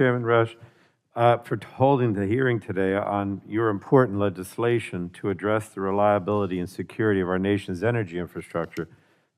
Chairman Rush, for holding the hearing today on your important legislation to address the reliability and security of our nation's energy infrastructure.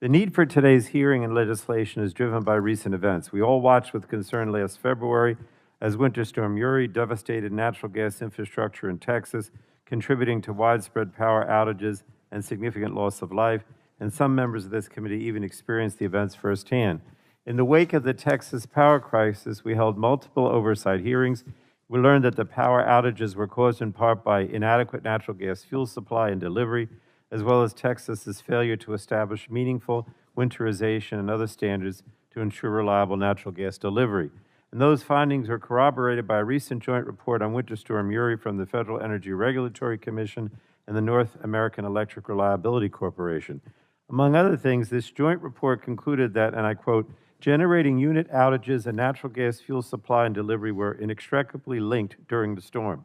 The need for today's hearing and legislation is driven by recent events. We all watched with concern last February as Winter Storm Uri devastated natural gas infrastructure in Texas, contributing to widespread power outages and significant loss of life, and some members of this committee even experienced the events firsthand. In the wake of the Texas power crisis, we held multiple oversight hearings. We learned that the power outages were caused in part by inadequate natural gas fuel supply and delivery, as well as Texas's failure to establish meaningful winterization and other standards to ensure reliable natural gas delivery. And those findings were corroborated by a recent joint report on Winter Storm Uri from the Federal Energy Regulatory Commission and the North American Electric Reliability Corporation. Among other things, this joint report concluded that, and I quote, generating unit outages and natural gas fuel supply and delivery were inextricably linked during the storm.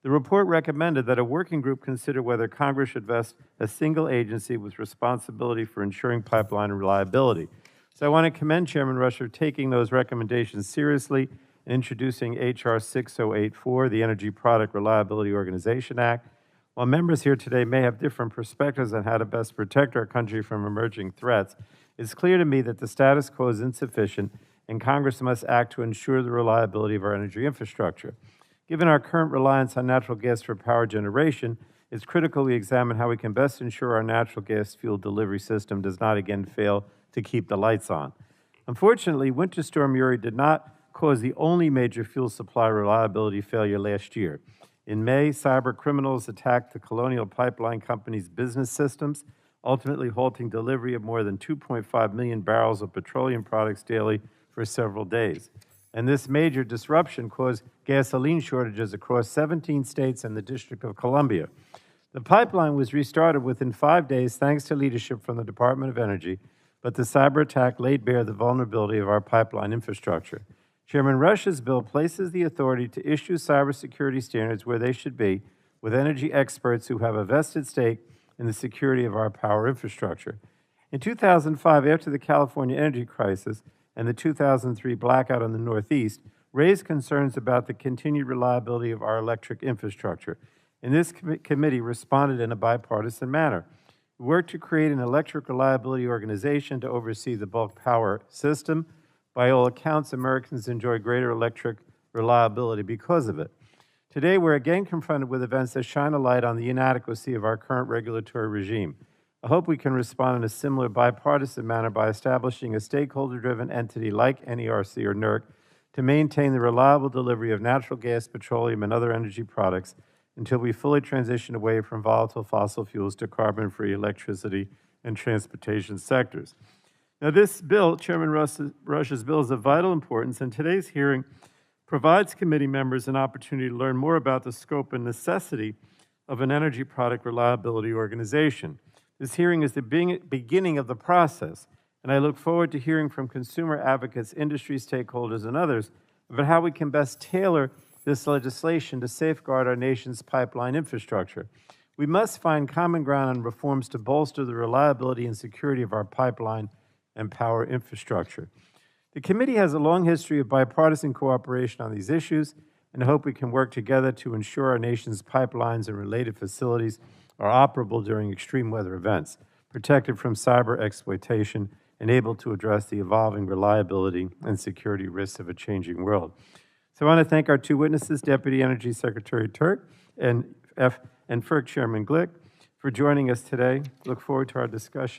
The report recommended that a working group consider whether Congress should vest a single agency with responsibility for ensuring pipeline reliability. So I want to commend Chairman Rush for taking those recommendations seriously and introducing H.R. 6084, the Energy Product Reliability Organization Act. While members here today may have different perspectives on how to best protect our country from emerging threats, it's clear to me that the status quo is insufficient and Congress must act to ensure the reliability of our energy infrastructure. Given our current reliance on natural gas for power generation, it's critical we examine how we can best ensure our natural gas fuel delivery system does not again fail to keep the lights on. Unfortunately, Winter Storm Uri did not cause the only major fuel supply reliability failure last year. In May, cyber criminals attacked the Colonial Pipeline Company's business systems, ultimately halting delivery of more than 2.5 million barrels of petroleum products daily for several days. And this major disruption caused gasoline shortages across 17 states and the District of Columbia. The pipeline was restarted within 5 days thanks to leadership from the Department of Energy, but the cyber attack laid bare the vulnerability of our pipeline infrastructure. Chairman Rush's bill places the authority to issue cybersecurity standards where they should be, with energy experts who have a vested stake in the security of our power infrastructure. In 2005, after the California energy crisis and the 2003 blackout in the Northeast, raised concerns about the continued reliability of our electric infrastructure. And this committee responded in a bipartisan manner. We worked to create an electric reliability organization to oversee the bulk power system. By all accounts, Americans enjoy greater electric reliability because of it. Today, we're again confronted with events that shine a light on the inadequacy of our current regulatory regime. I hope we can respond in a similar bipartisan manner by establishing a stakeholder-driven entity like NERC or NERC to maintain the reliable delivery of natural gas, petroleum, and other energy products until we fully transition away from volatile fossil fuels to carbon-free electricity and transportation sectors. Now, this bill, Chairman Rush's bill, is of vital importance, and today's hearing provides committee members an opportunity to learn more about the scope and necessity of an energy product reliability organization. This hearing is the beginning of the process, and I look forward to hearing from consumer advocates, industry stakeholders, and others about how we can best tailor this legislation to safeguard our nation's pipeline infrastructure. We must find common ground on reforms to bolster the reliability and security of our pipeline and power infrastructure. The committee has a long history of bipartisan cooperation on these issues, and I hope we can work together to ensure our nation's pipelines and related facilities are operable during extreme weather events, protected from cyber exploitation, and able to address the evolving reliability and security risks of a changing world. So I want to thank our two witnesses, Deputy Energy Secretary Turk and FERC Chairman Glick, for joining us today. Look forward to our discussion.